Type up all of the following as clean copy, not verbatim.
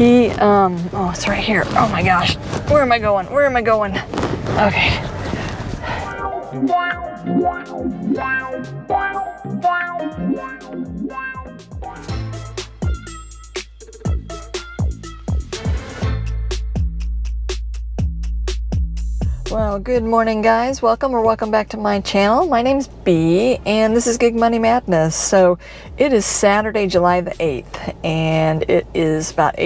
Oh, it's right here. Oh my gosh. Where am I going? Where am I going? Okay. Well, good morning guys. Welcome back to my channel. My name's Bee and this is Gig Money Madness. So it is Saturday, July the 8th and it is about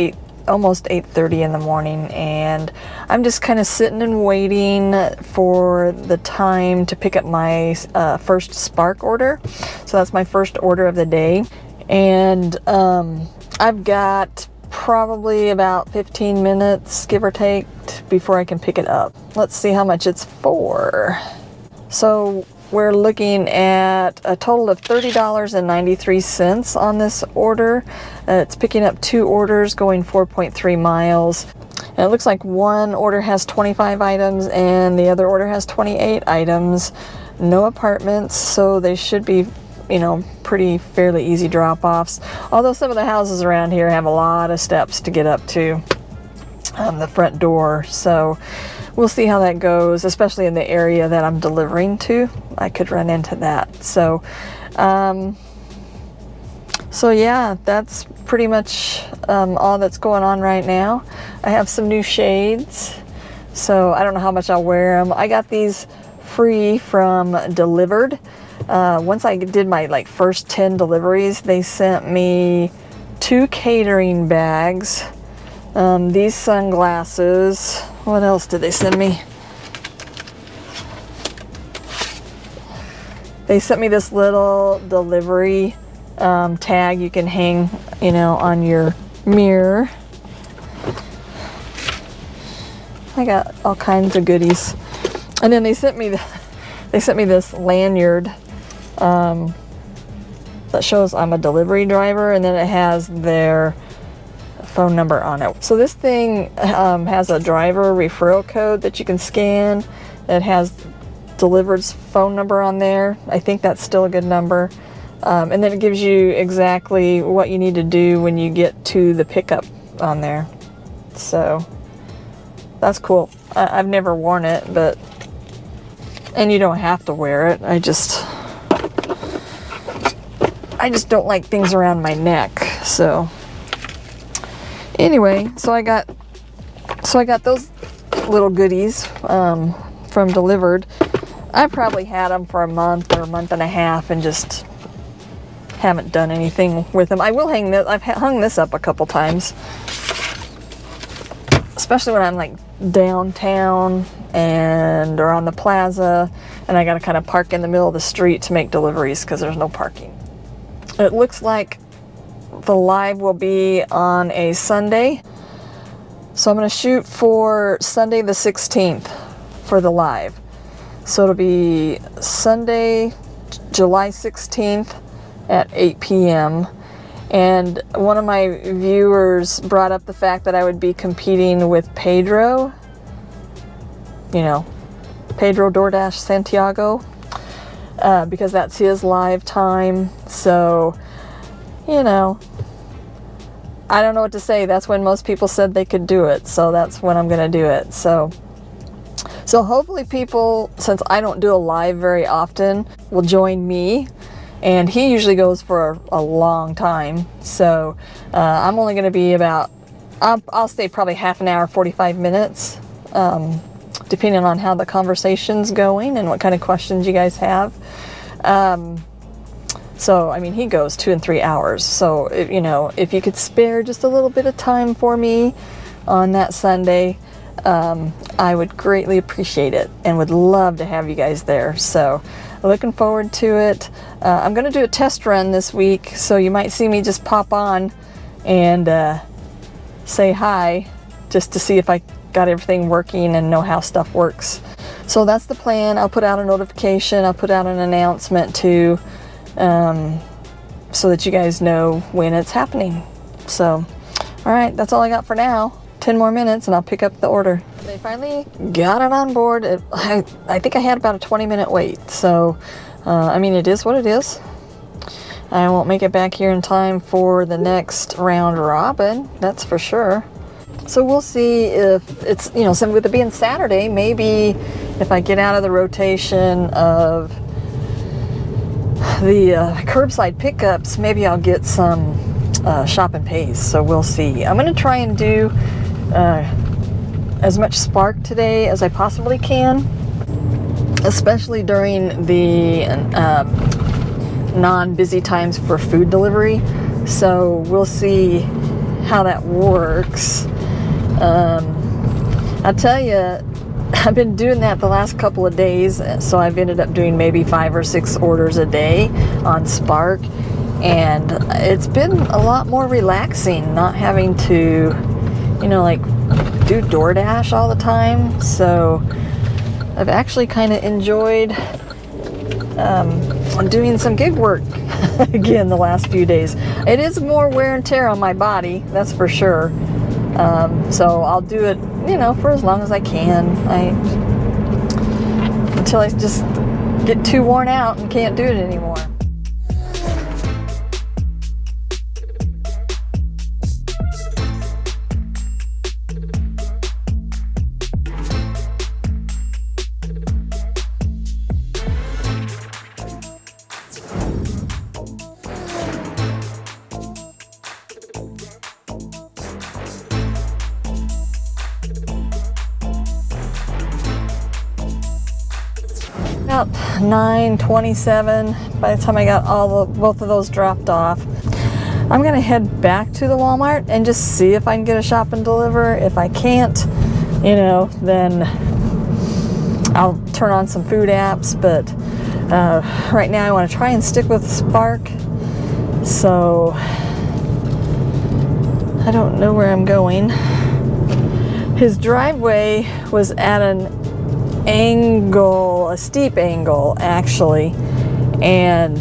almost 8:30 in the morning, and I'm just kind of sitting and waiting for the time to pick up my first Spark order. So that's my first order of the day, and I've got probably about 15 minutes, give or take, before I can pick it up. Let's see how much it's for. So we're looking at a total of $30.93 on this order. It's picking up 2 orders going 4.3 miles. And it looks like one order has 25 items and the other order has 28 items. No apartments, so they should be, you know, pretty fairly easy drop-offs. Although some of the houses around here have a lot of steps to get up to the front door. So we'll see how that goes, especially in the area that I'm delivering to. I could run into that. So yeah, that's pretty much all that's going on right now. I have some new shades, so I don't know how much I'll wear them. I got these free from Delivered. Once I did my first 10 deliveries, they sent me 2 catering bags, these sunglasses. What else did they send me? They sent me this little delivery tag you can hang, you know, on your mirror. I got all kinds of goodies. And then they sent me this lanyard that shows I'm a delivery driver, and then it has their phone number on it. So this thing has a driver referral code that you can scan. It has Delivered's phone number on there. I think that's still a good number. And then it gives you exactly what you need to do when you get to the pickup on there. So that's cool. I've never worn it, and you don't have to wear it. I just don't like things around my neck. So anyway, so I got those little goodies from Delivered. I probably had them for a month or a month and a half and just haven't done anything with them. I will hang this. I've hung this up a couple times, especially when I'm like downtown or on the plaza and I gotta kind of park in the middle of the street to make deliveries because there's no parking. It looks like the live will be on a Sunday, so I'm going to shoot for Sunday the 16th for the live. So it'll be Sunday, July 16th at 8 p.m. And one of my viewers brought up the fact that I would be competing with Pedro, you know, Pedro Doordash Santiago, because that's his live time. So, you know, I don't know what to say. That's when most people said they could do it, so that's when I'm gonna do it. So hopefully people, since I don't do a live very often, will join me. And he usually goes for a long time, so I'm only gonna be about, I'll stay probably half an hour, 45 minutes, depending on how the conversation's going and what kind of questions you guys have. So, I mean, he goes 2 and 3 hours. So, you know, if you could spare just a little bit of time for me on that Sunday, I would greatly appreciate it and would love to have you guys there. So, looking forward to it. I'm going to do a test run this week, so you might see me just pop on and say hi just to see if I got everything working and know how stuff works. So that's the plan. I'll put out a notification. I'll put out an announcement too, so that you guys know when it's happening. So, all right, that's all I got for now. 10 more minutes and I'll pick up the order. They finally got it on board. I think I had about a 20-minute wait. So, I mean, it is what it is. I won't make it back here in time for the next round robin, that's for sure. So we'll see if it's, you know, with it being Saturday, maybe if I get out of the rotation of the curbside pickups, maybe I'll get some shop and pays. So we'll see. I'm going to try and do as much Spark today as I possibly can, especially during the non-busy times for food delivery. So we'll see how that works. I'll tell you, I've been doing that the last couple of days, so I've ended up doing maybe 5 or 6 orders a day on Spark, and it's been a lot more relaxing not having to, you know, like do Doordash all the time. So I've actually kind of enjoyed doing some gig work again the last few days. It is more wear and tear on my body, that's for sure. So I'll do it, you know, for as long as I can. Until I just get too worn out and can't do it anymore. About 9:27 by the time I got both of those dropped off. I'm gonna head back to the Walmart and just see if I can get a shop and deliver. If I can't, you know, then I'll turn on some food apps, but right now I want to try and stick with Spark. So I don't know where I'm going. His driveway was at an angle, a steep angle actually, and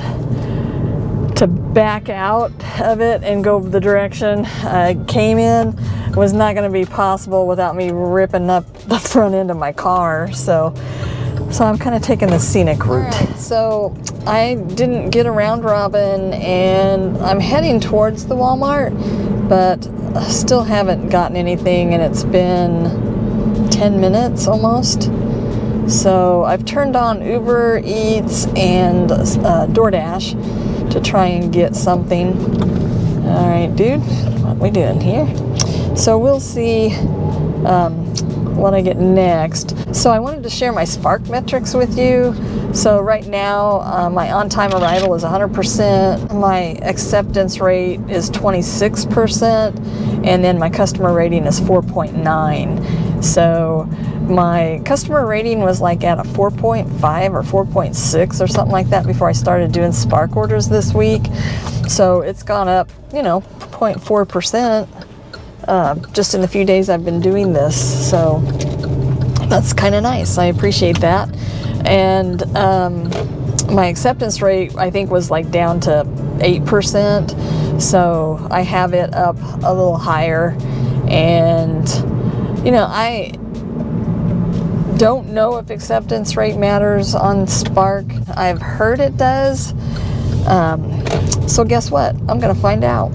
to back out of it and go the direction I came in was not going to be possible without me ripping up the front end of my car. So I'm kind of taking the scenic route. Right, so I didn't get a round robin and I'm heading towards the Walmart, but I still haven't gotten anything, and it's been 10 minutes almost. So I've turned on Uber Eats and Doordash to try and get something. All right, dude, what we doing here? So we'll see what I get next. So I wanted to share my Spark metrics with you. So right now, my on-time arrival is 100%, my acceptance rate is 26%, and then my customer rating is 4.9. So my customer rating was like at a 4.5 or 4.6 or something like that before I started doing Spark orders this week. So it's gone up, you know, 0.4% just in the few days I've been doing this. So that's kind of nice. I appreciate that. And my acceptance rate, I think, was like down to 8%. So I have it up a little higher. And, you know, I don't know if acceptance rate matters on Spark. I've heard it does. So guess what? I'm going to find out.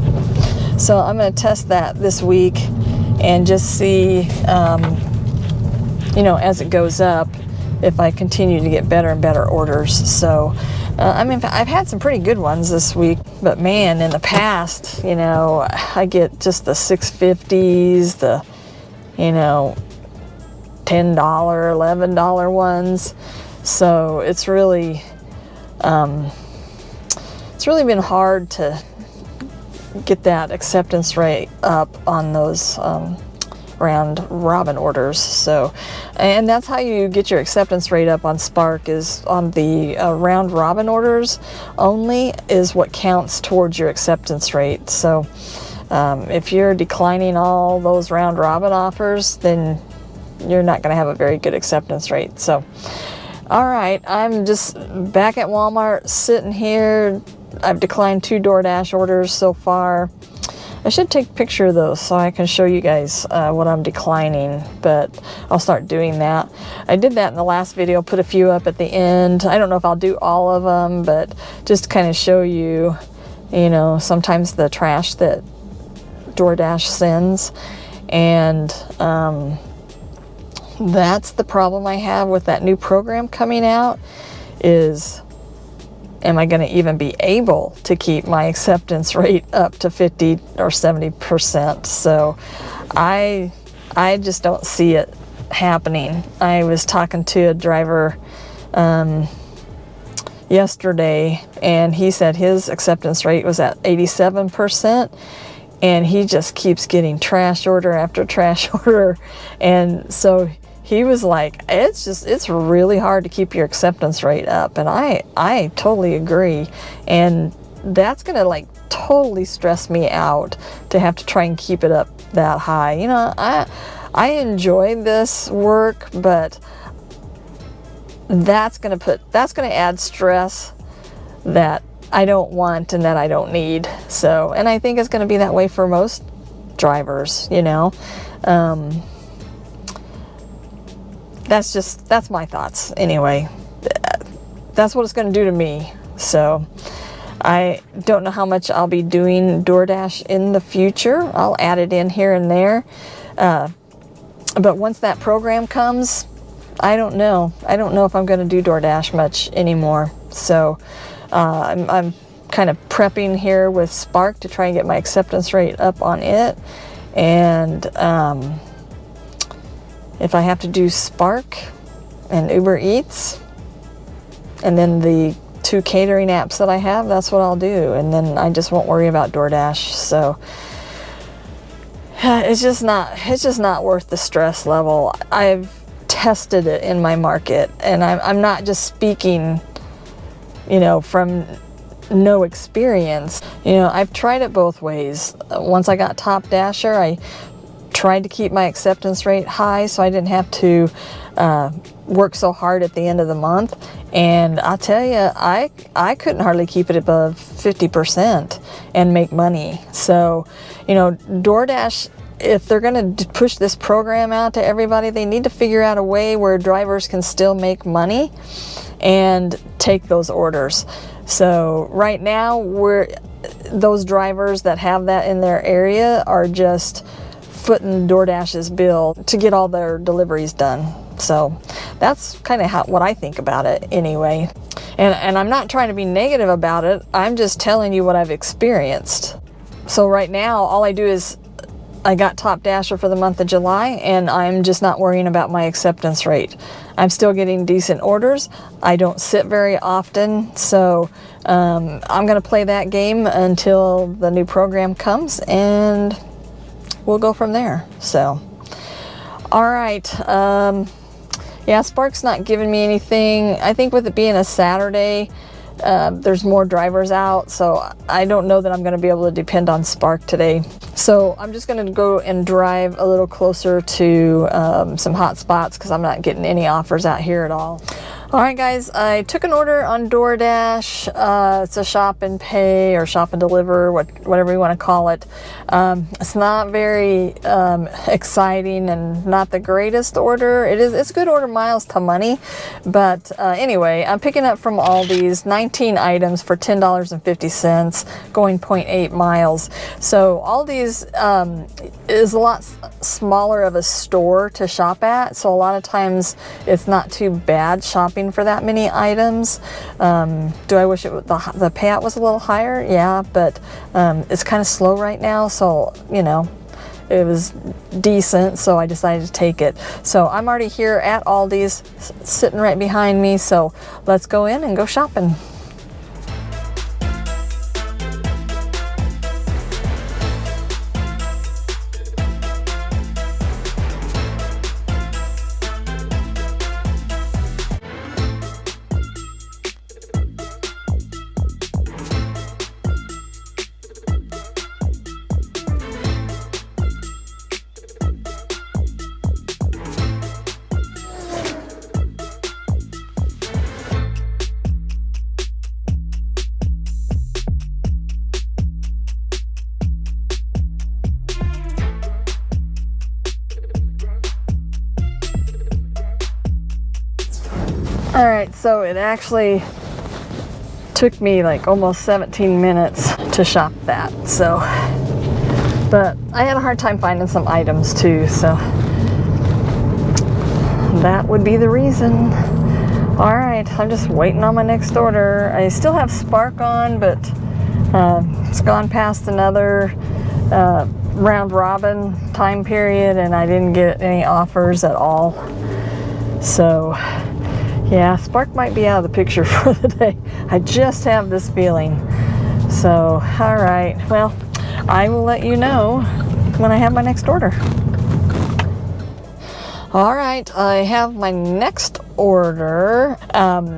So I'm going to test that this week and just see, you know, as it goes up, if I continue to get better and better orders. So, I mean, I've had some pretty good ones this week, but man, in the past, you know, I get just the $6.50s, the, you know, $10, $11 ones. So it's really been hard to get that acceptance rate up on those round robin orders. So, and that's how you get your acceptance rate up on Spark, is on the round robin orders only is what counts towards your acceptance rate. So if you're declining all those round robin offers, then you're not going to have a very good acceptance rate. So all right, I'm just back at Walmart sitting here. I've declined 2 Doordash orders so far. I should take a picture of those so I can show you guys what I'm declining, but I'll start doing that. I did that in the last video, put a few up at the end. I don't know if I'll do all of them, but just to kind of show you you know, sometimes the trash that DoorDash sends. And that's the problem I have with that new program coming out, is am I going to even be able to keep my acceptance rate up to 50 or 70%? So I just don't see it happening. I was talking to a driver yesterday, and he said his acceptance rate was at 87%, and he just keeps getting trash order after trash order. And so he was like, it's really hard to keep your acceptance rate up. And I totally agree. And that's gonna like totally stress me out to have to try and keep it up that high. You know, I enjoy this work, but that's gonna add stress that I don't want and that I don't need. So, and I think it's gonna be that way for most drivers, you know. That's my thoughts anyway. That's what it's going to do to me. So I don't know how much I'll be doing DoorDash in the future. I'll add it in here and there. But once that program comes, I don't know. I don't know if I'm going to do DoorDash much anymore. So I'm kind of prepping here with Spark to try and get my acceptance rate up on it. And if I have to do Spark and Uber Eats, and then the 2 catering apps that I have, that's what I'll do. And then I just won't worry about DoorDash. So it's just not worth the stress level. I've tested it in my market, and I'm not just speaking, you know, from no experience. You know, I've tried it both ways. Once I got Top Dasher, I tried to keep my acceptance rate high so I didn't have to work so hard at the end of the month. And I'll tell you, I couldn't hardly keep it above 50% and make money. So, you know, DoorDash, if they're going to push this program out to everybody, they need to figure out a way where drivers can still make money and take those orders. So right now, those drivers that have that in their area are just footing DoorDash's bill to get all their deliveries done. So that's kind of what I think about it anyway. And I'm not trying to be negative about it. I'm just telling you what I've experienced. So right now, all I do is I got Top Dasher for the month of July, and I'm just not worrying about my acceptance rate. I'm still getting decent orders. I don't sit very often, so I'm going to play that game until the new program comes, and we'll go from there. So, all right. Yeah, Spark's not giving me anything. I think with it being a Saturday, there's more drivers out, so I don't know that I'm going to be able to depend on Spark today. So I'm just going to go and drive a little closer to some hot spots because I'm not getting any offers out here at all. All right, guys, I took an order on DoorDash. It's a shop and pay or shop and deliver, whatever you want to call it. It's not very exciting and not the greatest order. It's good order miles to money, but anyway, I'm picking up from Aldi's 19 items for $10.50, going 0.8 miles. So Aldi's is a lot smaller of a store to shop at, so a lot of times it's not too bad shopping for that many items. Do I wish the payout was a little higher? Yeah, but it's kind of slow right now, so you know, it was decent, so I decided to take it. So I'm already here at Aldi's, sitting right behind me, so let's go in and go shopping. Alright, so it actually took me like almost 17 minutes to shop that. So, but I had a hard time finding some items too, so that would be the reason. All right, I'm just waiting on my next order. I still have Spark on, but it's gone past another round robin time period, and I didn't get any offers at all. So yeah, Spark might be out of the picture for the day. I just have this feeling. So, all right, well, I will let you know when I have my next order. All right, I have my next order.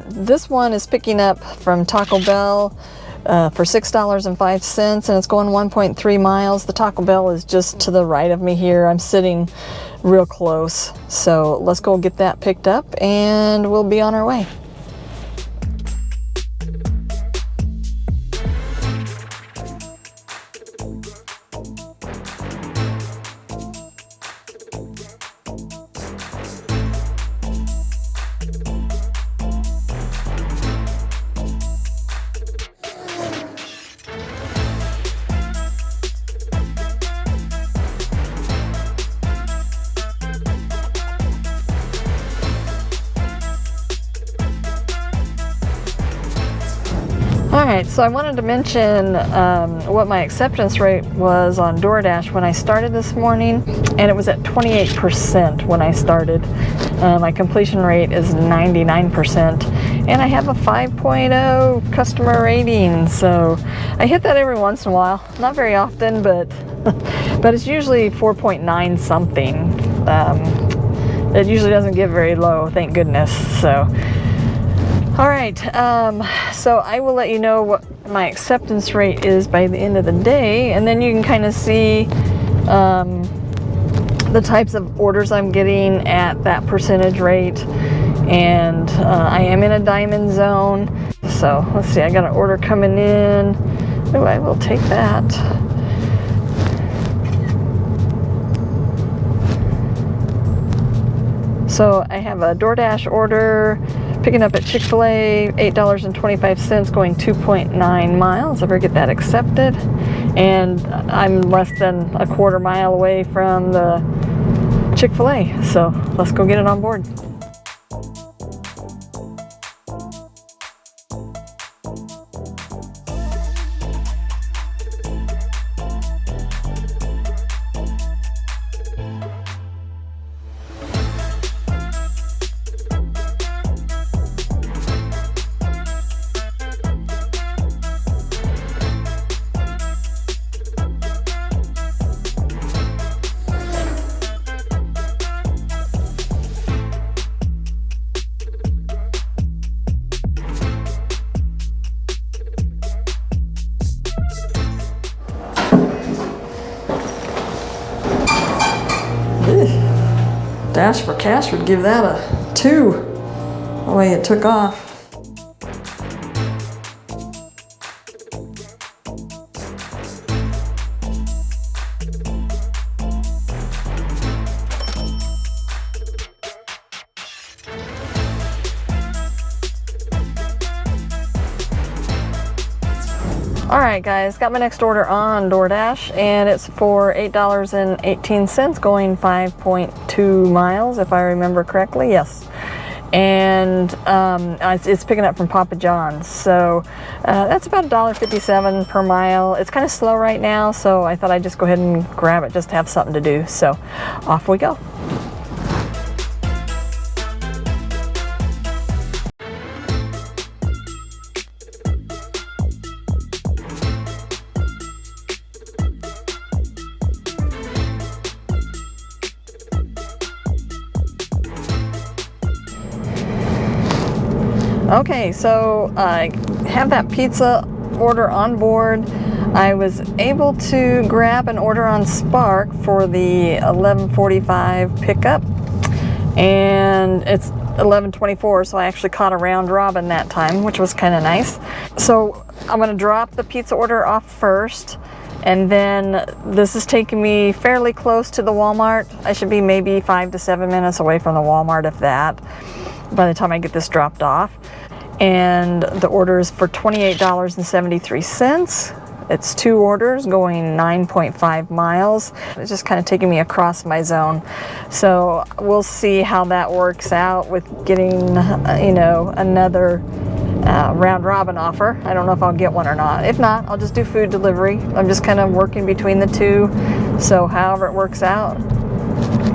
This one is picking up from Taco Bell for $6.05, and it's going 1.3 miles. The Taco Bell is just to the right of me here. I'm sitting real close. So let's go get that picked up and we'll be on our way. Alright, so I wanted to mention what my acceptance rate was on Doordash when I started this morning, and it was at 28% when I started. My completion rate is 99%, and I have a 5.0 customer rating, so I hit that every once in a while. Not very often, but but it's usually 4.9 something. It usually doesn't get very low, thank goodness. So all right, so I will let you know what my acceptance rate is by the end of the day, and then you can kind of see the types of orders I'm getting at that percentage rate. And I am in a diamond zone. So let's see, I got an order coming in. Oh, I will take that. So I have a Doordash order picking up at Chick-fil-A, $8.25, going 2.9 miles. I better get that accepted. And I'm less than a quarter mile away from the Chick-fil-A, so let's go get it on board. Dash for Cash would give that a 2, the way it took off. Alright guys, got my next order on Doordash, and it's for $8.18, going 5.2 miles, if I remember correctly. Yes. And it's picking up from Papa John's, so that's about $1.57 per mile. It's kind of slow right now, so I thought I'd just go ahead and grab it just to have something to do. So off we go. Okay, so I have that pizza order on board. I was able to grab an order on Spark for the 11:45 pickup, and it's 11:24, so I actually caught a round robin that time, which was kind of nice. So I'm going to drop the pizza order off first, and then this is taking me fairly close to the Walmart. I should be maybe 5 to 7 minutes away from the Walmart, if that, by the time I get this dropped off. And the order is for $28.73. It's 2 orders going 9.5 miles. It's just kind of taking me across my zone. So we'll see how that works out with getting, you know, another round robin offer. I don't know if I'll get one or not. If not, I'll just do food delivery. I'm just kind of working between the two. So however it works out,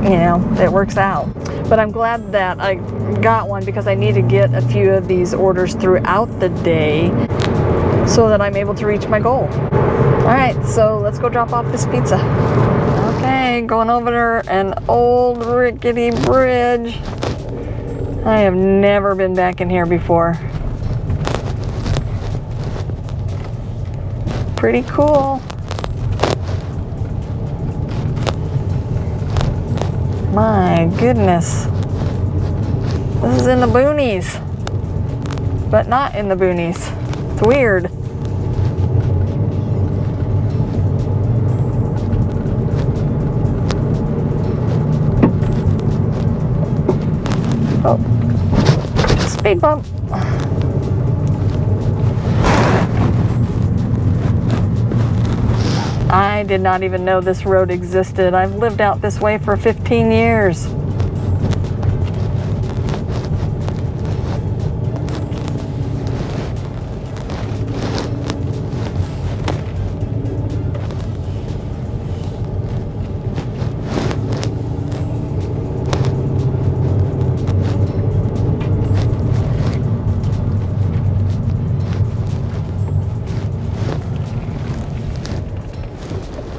you know, it works out. But I'm glad that I got one because I need to get a few of these orders throughout the day so that I'm able to reach my goal. All right, so let's go drop off this pizza. Okay, going over an old rickety bridge. I have never been back in here before. Pretty cool. My goodness. This is in the boonies, but not in the boonies. It's weird. Oh, speed bump. I did not even know this road existed. I've lived out this way for 15 years.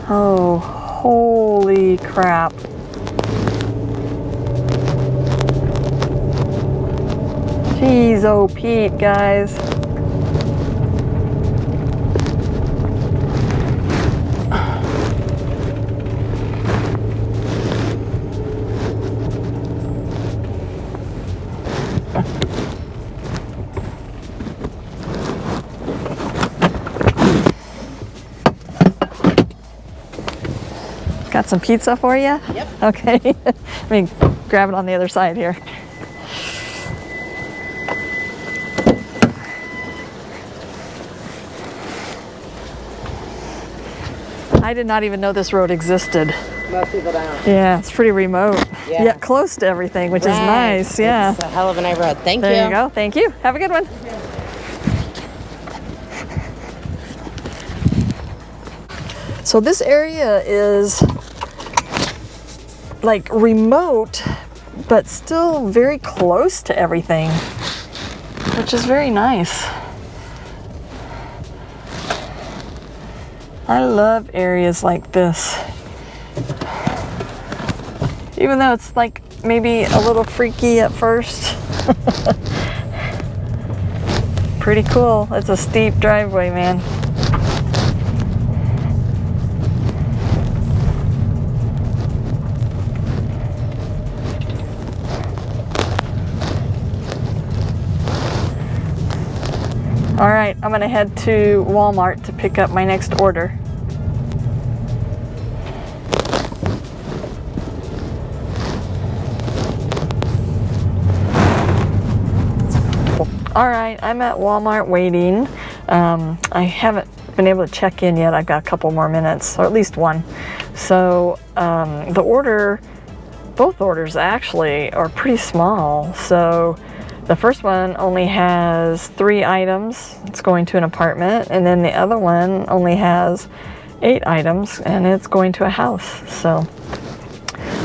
Oh, holy crap. Jeez, oh Pete, guys. Got some pizza for you? Yep. Okay. Let me grab it on the other side here. I did not even know this road existed. Most people don't. Yeah, it's pretty remote. Yeah. Yet close to everything, which is nice. Yeah. It's a hell of a neighborhood. Thank you. There you go. Thank you. Have a good one. So this area is like remote, but still very close to everything, which is very nice. I love areas like this. Even though it's like maybe a little freaky at first. Pretty cool. It's a steep driveway, man. All right, I'm gonna head to Walmart to pick up my next order. All right, I'm at Walmart waiting. I haven't been able to check in yet. I've got a couple more minutes, or at least one. So both orders actually are pretty small. So the first one only has 3 items. It's going to an apartment. And then the other one only has 8 items and it's going to a house. So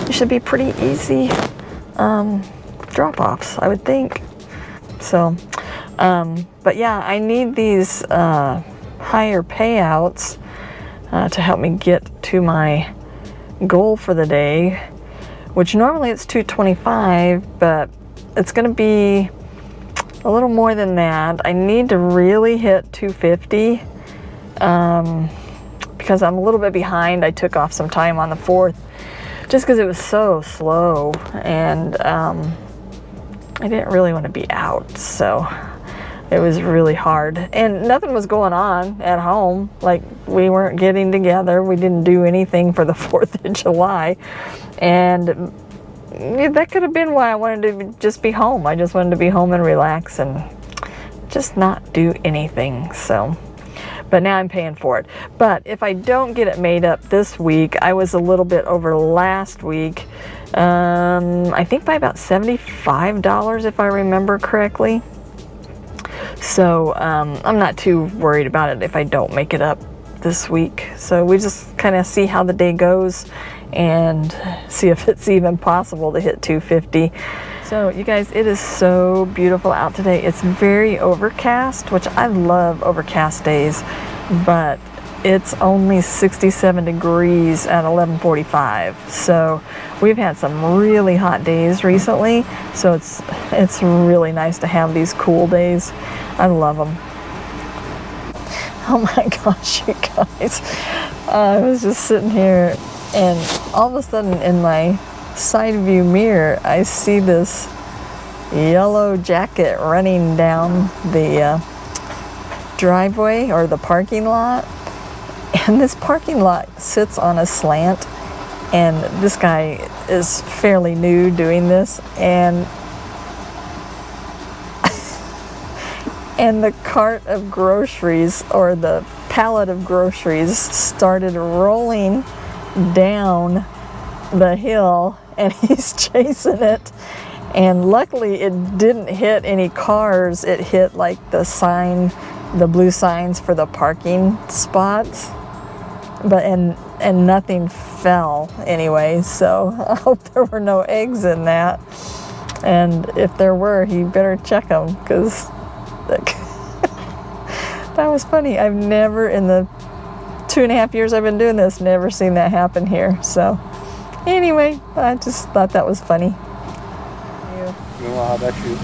it should be pretty easy drop-offs, I would think. So, but yeah, I need these higher payouts to help me get to my goal for the day, which normally it's $225, but it's going to be a little more than that. I need to really hit $250 because I'm a little bit behind. I took off some time on the 4th just because it was so slow, and I didn't really want to be out, so it was really hard. And nothing was going on at home. Like, we weren't getting together. We didn't do anything for the 4th of July. And that could have been why I wanted to just be home. I just wanted to be home and relax and just not do anything. So, but now I'm paying for it. But if I don't get it made up this week, I was a little bit over last week. I think by about $75 if I remember correctly. So I'm not too worried about it if I don't make it up this week. So we just kind of see how the day goes and see if it's even possible to hit 250. So you guys, it is so beautiful out today. It's very overcast, which I love overcast days, but it's only 67 degrees at 11:45. So we've had some really hot days recently, so it's really nice to have these cool days. I love them. Oh my gosh, you guys. I was just sitting here and all of a sudden in my side view mirror, I see this yellow jacket running down the driveway or the parking lot. And this parking lot sits on a slant, and this guy is fairly new doing this, and the cart of groceries, or the pallet of groceries, started rolling down the hill, and he's chasing it. And luckily it didn't hit any cars. It hit like the sign, the blue signs for the parking spots, but and nothing fell anyway. So I hope there were no eggs in that, and if there were, he better check them, because that was funny. I've never, in the 2.5 years I've been doing this, never seen that happen here. So anyway, I just thought that was funny. How about you?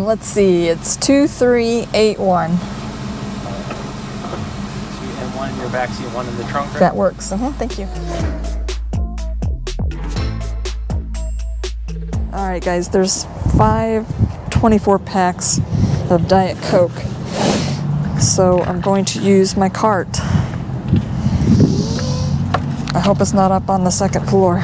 Let's see, it's 2381. And one in your backseat, one in the trunk, right? That works. Thank you. All right, guys, there's 5 24 packs of Diet Coke. So I'm going to use my cart. I hope it's not up on the second floor.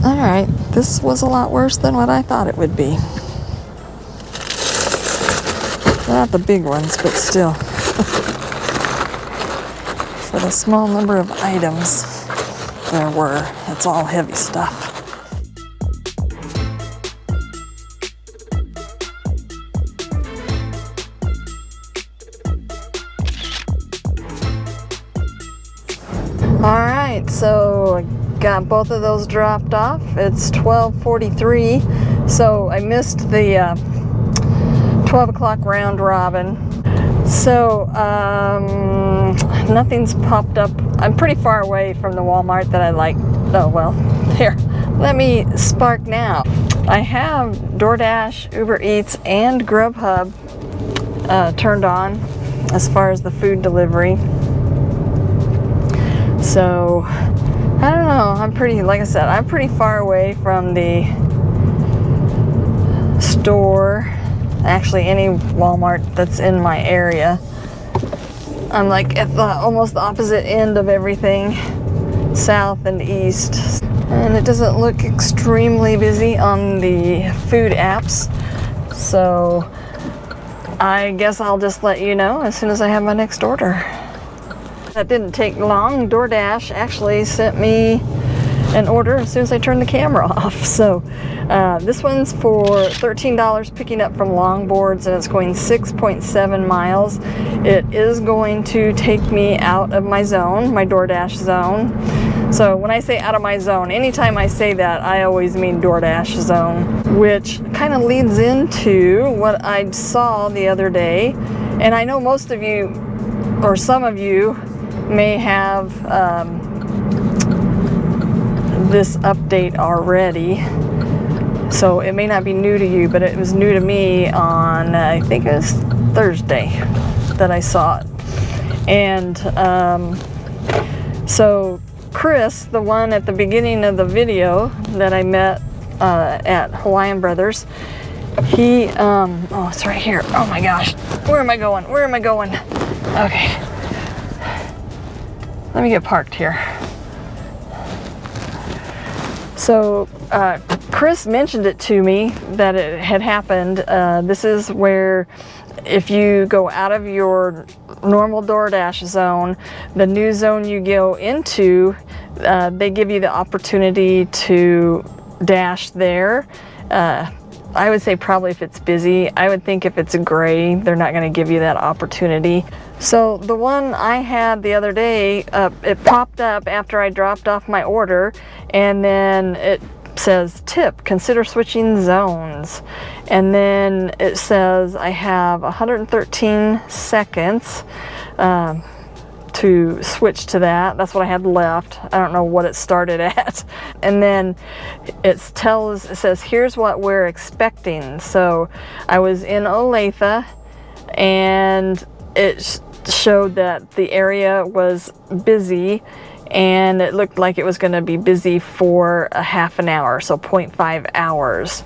Alright, this was a lot worse than what I thought it would be. Not the big ones, but still. For the small number of items there were, it's all heavy stuff. Alright, so got both of those dropped off. It's 12:43, so I missed the 12 o'clock round robin. So nothing's popped up. I'm pretty far away from the Walmart that I like. Oh well, here, let me spark now. I have Doordash, Uber Eats, and Grubhub turned on as far as the food delivery. So I don't know, I'm pretty, like I said, I'm pretty far away from the store, actually any Walmart that's in my area. I'm like at the almost the opposite end of everything, south and east. And it doesn't look extremely busy on the food apps. So I guess I'll just let you know as soon as I have my next order. That didn't take long. Doordash actually sent me an order as soon as I turned the camera off. So this one's for $13 picking up from Longboards, and it's going 6.7 miles. It is going to take me out of my zone, my Doordash zone. So when I say out of my zone, anytime I say that, I always mean Doordash zone, which kind of leads into what I saw the other day. And I know most of you, or some of you, may have this update already. So it may not be new to you, but it was new to me on, I think it was Thursday that I saw it. And so Chris, the one at the beginning of the video that I met at Hawaiian Brothers, he, oh, it's right here. Oh my gosh. Where am I going? Where am I going? Okay. Let me get parked here. So Chris mentioned it to me that it had happened. This is where if you go out of your normal Doordash zone, the new zone you go into, they give you the opportunity to dash there. I would say probably if it's busy. I would think if it's gray, they're not going to give you that opportunity. So the one I had the other day, it popped up after I dropped off my order, and then it says tip, consider switching zones. And then it says I have 113 seconds to switch to that. That's what I had left. I don't know what it started at. And then it says here's what we're expecting. So I was in Olathe, and it showed that the area was busy, and it looked like it was going to be busy for a half an hour, so 0.5 hours.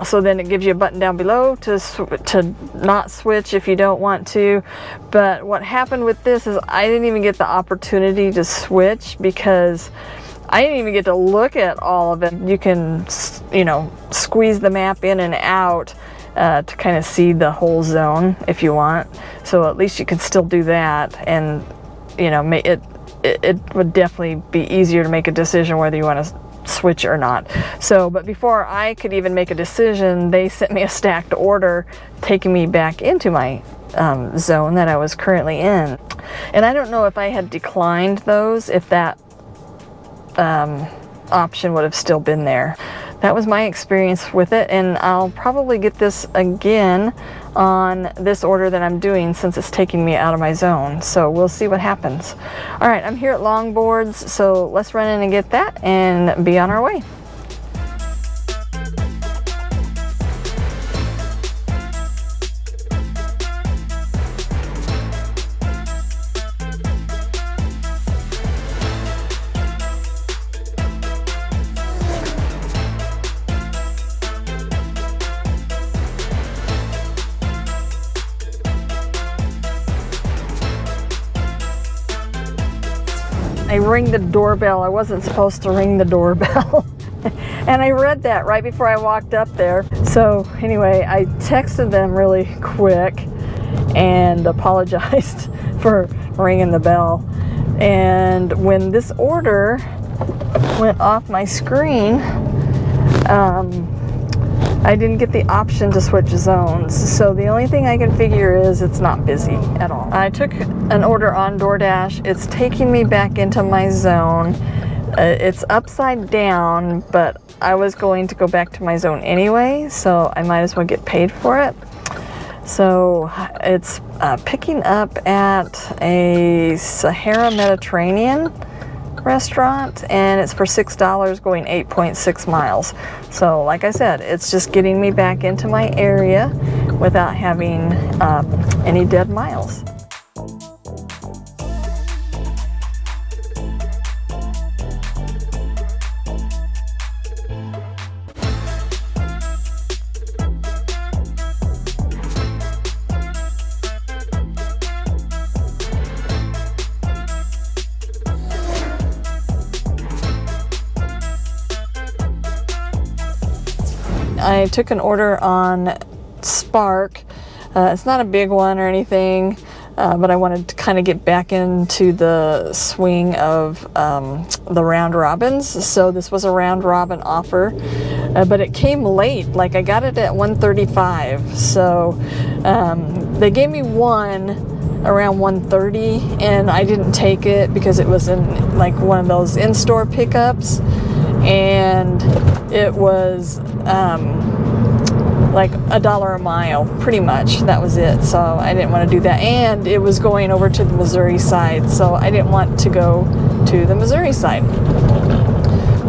So then it gives you a button down below to not switch if you don't want to. But what happened with this is I didn't even get the opportunity to switch because I didn't even get to look at all of it. You can, you know, squeeze the map in and out to kind of see the whole zone if you want. So at least you can still do that, and you know, it would definitely be easier to make a decision whether you want to switch or not. So, but before I could even make a decision, they sent me a stacked order taking me back into my zone that I was currently in. And I don't know if I had declined those, if that option would have still been there. That was my experience with it, and I'll probably get this again on this order that I'm doing since it's taking me out of my zone. So we'll see what happens. All right, I'm here at Longboards, so let's run in and get that and be on our way. I ring the doorbell. I wasn't supposed to ring the doorbell. And I read that right before I walked up there. So anyway, I texted them really quick and apologized for ringing the bell. And when this order went off my screen, I didn't get the option to switch zones. So the only thing I can figure is it's not busy at all. I took an order on Doordash. It's taking me back into my zone. It's upside down, but I was going to go back to my zone anyway, so I might as well get paid for it. So it's picking up at a Sahara Mediterranean restaurant, and it's for $6 going 8.6 miles. So like I said, it's just getting me back into my area without having any dead miles. I took an order on Spark. It's not a big one or anything, but I wanted to kind of get back into the swing of the round robins. So this was a round robin offer, but it came late. Like I got it at 1:35. So they gave me one around 1:30, and I didn't take it because it was in like one of those in-store pickups, and it was like $1 a mile, pretty much. That was it. So I didn't want to do that, and it was going over to the Missouri side, so I didn't want to go to the Missouri side.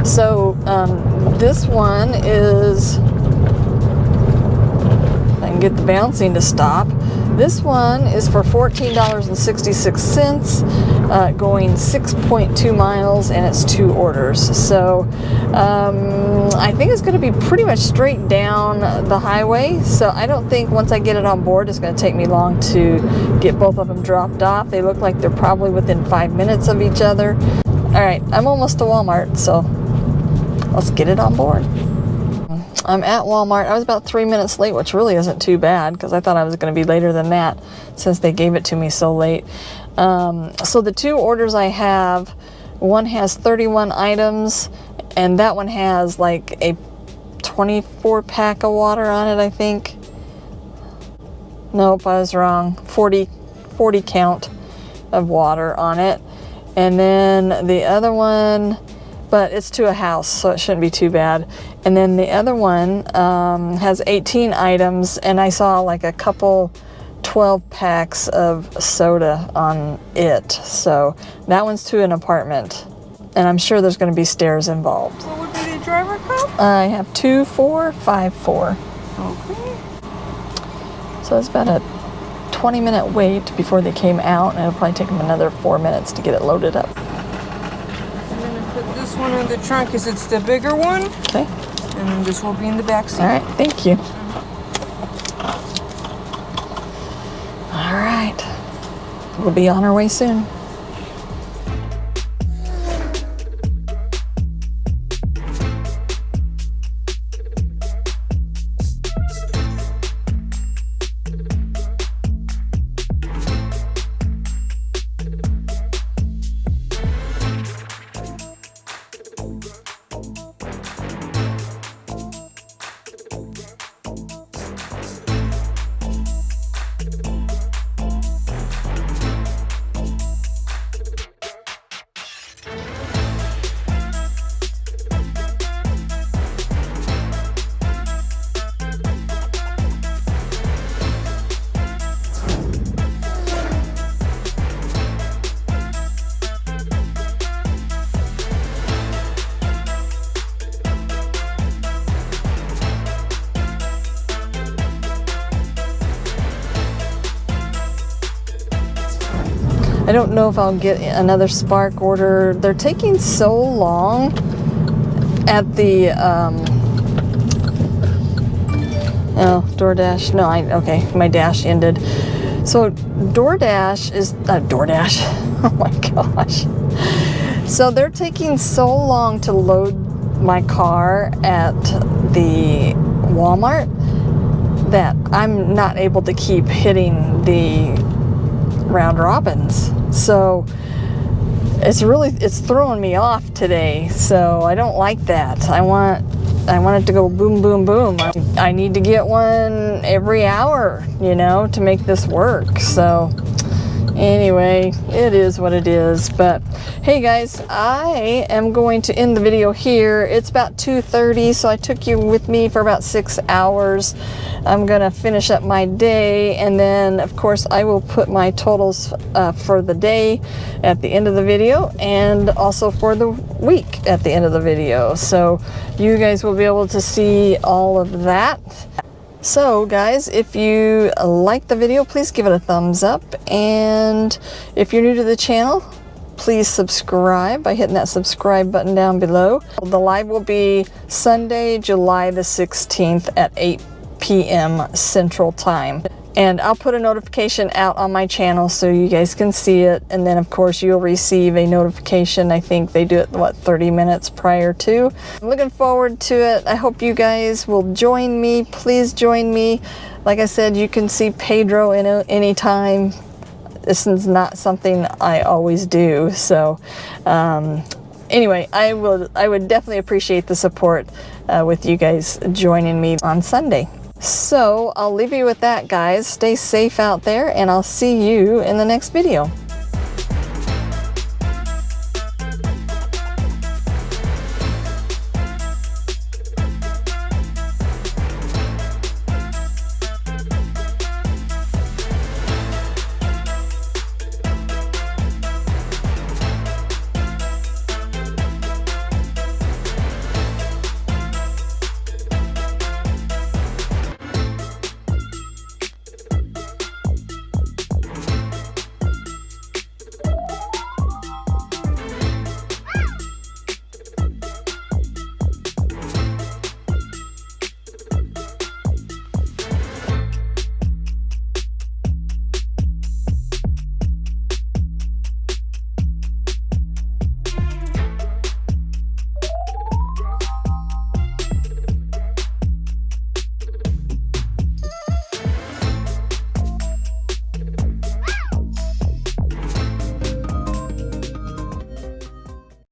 So this one is, I can get the bouncing to stop. This one is for $14.66, going 6.2 miles, and it's 2 orders. So I think it's going to be pretty much straight down the highway. So I don't think once I get it on board, it's going to take me long to get both of them dropped off. They look like they're probably within 5 minutes of each other. All right, I'm almost to Walmart, so let's get it on board. I'm at Walmart. I was about 3 minutes late, which really isn't too bad because I thought I was going to be later than that since they gave it to me so late. So the 2 orders I have, one has 31 items, and that one has like a 24 pack of water on it, I think. Nope, I was wrong. 40 count of water on it. And then the other one, but it's to a house, so it shouldn't be too bad. And then the other one has 18 items, and I saw like a couple 12 packs of soda on it. So that one's to an apartment, and I'm sure there's going to be stairs involved. What would be the driver code? I have 2454. Okay. So it's about a 20-minute wait before they came out, and it'll probably take them another 4 minutes to get it loaded up. This one in the trunk because it's the bigger one. Okay. And this will be in the back seat. All right, thank you. All right, we'll be on our way soon. I don't know if I'll get another Spark order. They're taking so long at the, oh, Doordash. No, okay, my dash ended. So Doordash is, Doordash, oh my gosh. So they're taking so long to load my car at the Walmart that I'm not able to keep hitting the round robins. So it's throwing me off today. So I don't like that. I want it to go boom, boom, boom. I need to get one every hour, you know, to make this work. So anyway, it is what it is. But hey guys, I am going to end the video here. It's about 2:30, so I took you with me for about 6 hours. I'm gonna finish up my day, and then of course I will put my totals for the day at the end of the video, and also for the week at the end of the video. So you guys will be able to see all of that. So guys, if you like the video, please give it a thumbs up, and if you're new to the channel, please subscribe by hitting that subscribe button down below. The live will be Sunday, July the 16th at 8 p.m. Central Time. And I'll put a notification out on my channel so you guys can see it. And then of course you'll receive a notification. I think they do it, what, 30 minutes prior to. I'm looking forward to it. I hope you guys will join me. Please join me. Like I said, you can see Pedro anytime. this is not something I always do. So anyway, I would definitely appreciate the support with you guys joining me on Sunday. So I'll leave you with that, guys. Stay safe out there, and I'll see you in the next video.